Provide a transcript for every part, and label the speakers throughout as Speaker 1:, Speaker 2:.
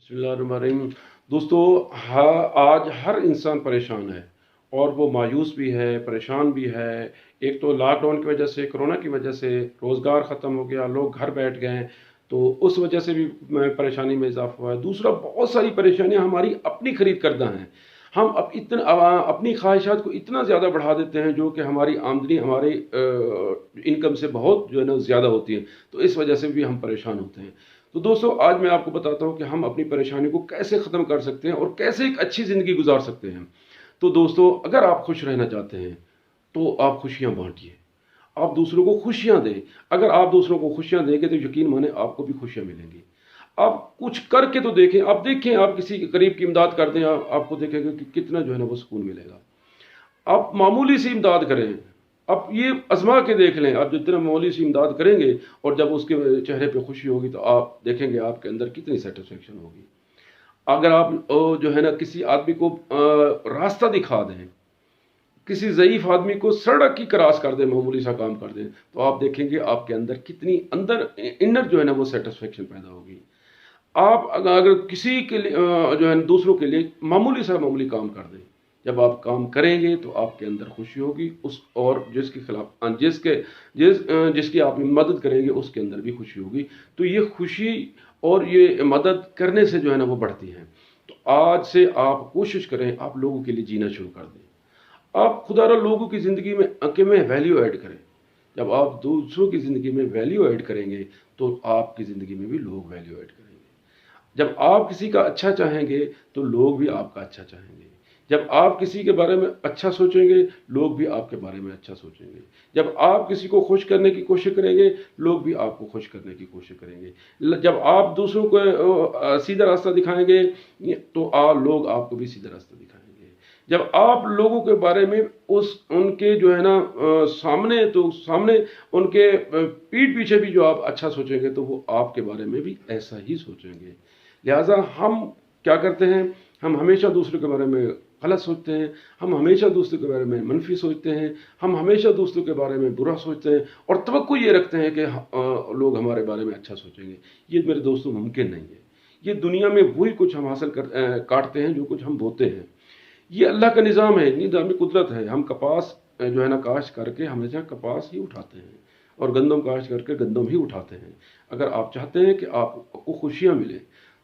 Speaker 1: बिस्मिल्लाहिर्रहमानिर्रहीम। दोस्तों, आज हर इंसान परेशान है और वो मायूस भी है, परेशान भी है। एक तो लॉकडाउन की वजह से, कोरोना की वजह से रोज़गार ख़त्म हो गया, लोग घर बैठ गए हैं, तो उस वजह से भी परेशानी में इज़ाफ़ा हुआ है। दूसरा, बहुत सारी परेशानियाँ हमारी अपनी खरीद करदा हैं। हम अपनी ख्वाहिशात को इतना ज़्यादा बढ़ा देते हैं जो कि हमारी आमदनी हमारे इनकम से बहुत जो है ना ज़्यादा होती है, तो इस वजह से भी हम परेशान होते हैं। तो दोस्तों, आज मैं आपको बताता हूँ कि हम अपनी परेशानी को कैसे ख़त्म कर सकते हैं और कैसे एक अच्छी ज़िंदगी गुजार सकते हैं। तो दोस्तों, अगर आप खुश रहना चाहते हैं तो आप खुशियाँ बांटिए, आप दूसरों को खुशियाँ दें। अगर आप दूसरों को खुशियाँ देंगे तो यकीन माने आपको भी खुशियाँ मिलेंगी। आप कुछ करके तो देखें, आप किसी के करीब की इमदाद कर दें, आपको देखेंगे कि कितना जो है ना वो सुकून मिलेगा। आप मामूली सी इमदाद करें, आप ये आजमा के देख लें। आप जितना मामूली सी इमदाद करेंगे और जब उसके चेहरे पे खुशी होगी तो आप देखेंगे आपके अंदर कितनी सेटिस्फेक्शन होगी। अगर आप जो है ना किसी आदमी को रास्ता दिखा दें, किसी ज़ईफ़ आदमी को सड़क की क्रॉस कर दें, मामूली सा काम कर दें, तो आप देखेंगे आपके अंदर कितनी अंदर इनर जो है ना वो सेटिस्फेक्शन पैदा होगी। आप अगर किसी के लिए जो है दूसरों के लिए मामूली काम कर दें, जब आप काम करेंगे तो आपके अंदर खुशी होगी, उस और जिसके खिलाफ जिसकी आप मदद करेंगे उसके अंदर भी खुशी होगी। तो ये खुशी और ये मदद करने से जो है ना वो बढ़ती है। तो आज से आप कोशिश करें, आप लोगों के लिए जीना शुरू कर दें। आप खुदारा लोगों की ज़िंदगी में वैल्यू ऐड करें। जब आप दूसरों की ज़िंदगी में वैल्यू ऐड करेंगे तो आपकी ज़िंदगी में भी लोग वैल्यू ऐड करेंगे। जब आप किसी का अच्छा चाहेंगे तो लोग भी आपका अच्छा चाहेंगे। जब आप किसी के बारे में अच्छा सोचेंगे, लोग भी आपके बारे में अच्छा सोचेंगे। जब आप किसी को खुश करने की कोशिश करेंगे, लोग भी आपको खुश करने की कोशिश करेंगे। जब आप दूसरों को सीधा रास्ता दिखाएंगे तो लोग आपको भी सीधा रास्ता दिखाएंगे। जब आप लोगों के बारे में उनके जो है ना सामने उनके पीठ पीछे भी जो आप अच्छा सोचेंगे तो वो आपके बारे में भी ऐसा ही सोचेंगे। लिहाजा हम क्या करते हैं, हम हमेशा दूसरों के बारे में गलत सोचते हैं, हम हमेशा दूसरों के बारे में मनफी सोचते हैं, हम हमेशा दूसरों के बारे में बुरा सोचते हैं और तवक्को ये रखते हैं कि लोग हमारे बारे में अच्छा सोचेंगे। ये मेरे दोस्तों मुमकिन नहीं है। ये दुनिया में वही कुछ हम काटते हैं जो कुछ हम बोते हैं। ये अल्लाह का निज़ाम है, निज़ाम कुदरत है। हम कपास जो है ना काश्त करके हमेशा कपास ही उठाते हैं और गंदम काश्त करके गंदम ही उठाते हैं। अगर आप चाहते हैं कि आपको खुशियाँ मिलें,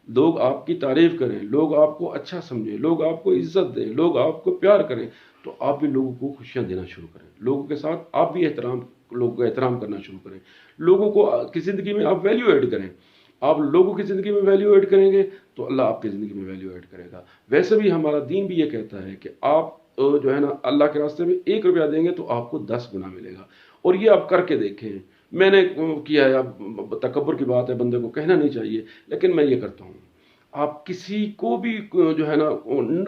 Speaker 1: लोग आपकी तारीफ करें, लोग आपको अच्छा समझें, लोग आपको इज्जत दें, लोग आपको प्यार करें, तो आप भी लोगों को खुशियाँ देना शुरू करें। लोगों के साथ आप भी लोगों का एहतराम करना शुरू करें। लोगों को की ज़िंदगी में आप वैल्यू ऐड करें। आप लोगों की ज़िंदगी में वैल्यू ऐड करेंगे तो अल्लाह आपकी ज़िंदगी में वैल्यू ऐड करेगा। वैसे भी हमारा दीन भी ये कहता है कि आप जो है ना अल्लाह के रास्ते में 1 रुपया देंगे तो आपको 10 गुना मिलेगा। और ये आप करके देखें। मैंने किया है, अब तकब्बुर की बात है, बंदे को कहना नहीं चाहिए, लेकिन मैं ये करता हूँ। आप किसी को भी जो है ना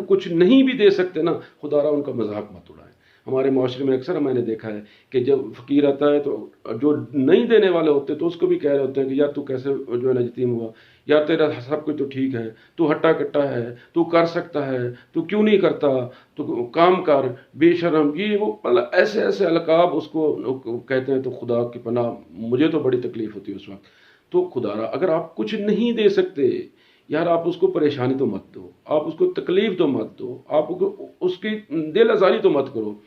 Speaker 1: कुछ नहीं भी दे सकते ना, खुदारा उनका मजाक मत उड़ाएं। हमारे माशरे में अक्सर मैंने देखा है कि जब फ़कीर आता है तो जो नहीं देने वाले होते तो उसको भी कह रहे होते हैं कि यार तू कैसे जो है ना यतीम हुआ, यार तेरा सब कुछ तो ठीक है, तू हट्टा कट्टा है, तू कर सकता है, तू क्यों नहीं करता, तू काम कर, बेशरम, ये वो, मतलब ऐसे ऐसे अलकाब उसको कहते हैं। तो खुदा की पनाह, मुझे तो बड़ी तकलीफ होती है उस वक्त। तो खुदारा अगर आप कुछ नहीं दे सकते, यार आप उसको परेशानी तो मत दो, आप उसको तकलीफ तो मत दो, आप उसकी दिल आज़ारी तो मत करो।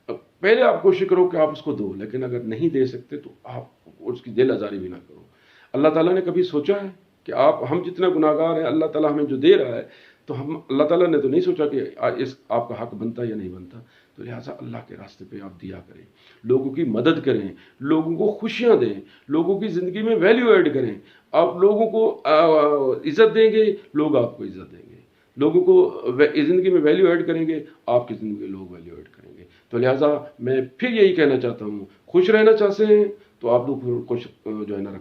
Speaker 1: पहले आप कोशिश करो कि आप उसको दो, लेकिन अगर नहीं दे सकते तो आप उसकी दिल आज़ारी भी ना करो। अल्लाह ताला ने कभी सोचा है कि हम जितना गुनाहगार हैं, अल्लाह ताला हमें जो दे रहा है, तो अल्लाह ताला ने तो नहीं सोचा कि इस आपका हक बनता है या नहीं बनता। तो लिहाजा अल्लाह के रास्ते पे आप दिया करें, लोगों की मदद करें, लोगों को खुशियाँ दें, लोगों की ज़िंदगी में वैल्यू ऐड करें। आप लोगों को इज़्ज़त देंगे, लोग आपको इज़्ज़त देंगे। लोगों को ज़िंदगी में वैल्यू ऐड करेंगे, आपकी ज़िंदगी में लोग वैल्यू ऐड करेंगे। तो लिहाजा मैं फिर यही कहना चाहता हूँ, खुश रहना चाहते हैं तो आप लोग कुछ जो है ना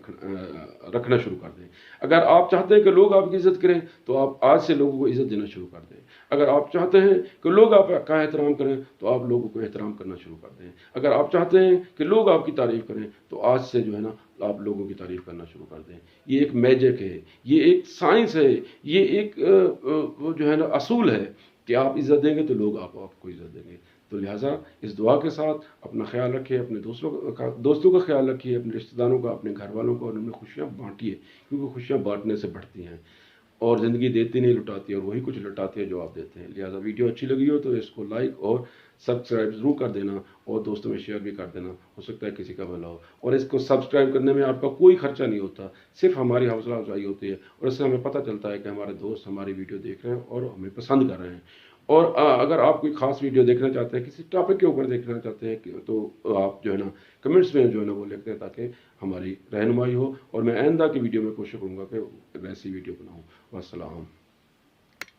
Speaker 1: रखना शुरू कर दें। अगर आप चाहते हैं कि लोग आपकी इज़्ज़त करें तो आप आज से लोगों को इज़्ज़त देना शुरू कर दें। अगर आप चाहते हैं कि लोग आपका एहतराम करें तो आप लोगों को एहतराम करना शुरू कर दें। अगर आप चाहते हैं कि लोग आपकी तारीफ़ करें तो आज से जो है ना आप लोगों की तारीफ़ करना शुरू कर दें। ये एक मैजिक है, ये एक साइंस है, ये एक जो है ना असूल है कि आप इज़्ज़त देंगे तो लोग आपको इज़्ज़त देंगे। तो लिहाजा इस दुआ के साथ अपना ख्याल रखिए, अपने दोस्तों का ख्याल रखिए, अपने रिश्तेदारों का, अपने घर वालों का, और उनमें खुशियाँ बांटिए, क्योंकि खुशियाँ बांटने से बढ़ती हैं। اور زندگی دیتی نہیں لٹاتی ہے، اور وہی کچھ لٹاتی ہے جو آپ دیتے ہیں۔ لہٰذا ویڈیو اچھی لگی ہو تو اس کو لائک اور سبسکرائب ضرور کر دینا، اور دوستوں میں شیئر بھی کر دینا، ہو سکتا ہے کسی کا بھلا ہو۔ اور اس کو سبسکرائب کرنے میں آپ کا کوئی خرچہ نہیں ہوتا، صرف ہماری حوصلہ افزائی ہوتی ہے، اور اس سے ہمیں پتہ چلتا ہے کہ ہمارے دوست ہماری ویڈیو دیکھ رہے ہیں اور ہمیں پسند کر رہے ہیں۔ اور اگر آپ کوئی خاص ویڈیو دیکھنا چاہتے ہیں، کسی ٹاپک کے اوپر دیکھنا چاہتے ہیں تو آپ جو ہے نا کمنٹس میں جو ہے نا وہ لکھتے ہیں، تاکہ ہماری رہنمائی ہو، اور میں آئندہ کی ویڈیو میں کوشش کروں گا کہ ویسی ویڈیو بناؤں۔ والسلام۔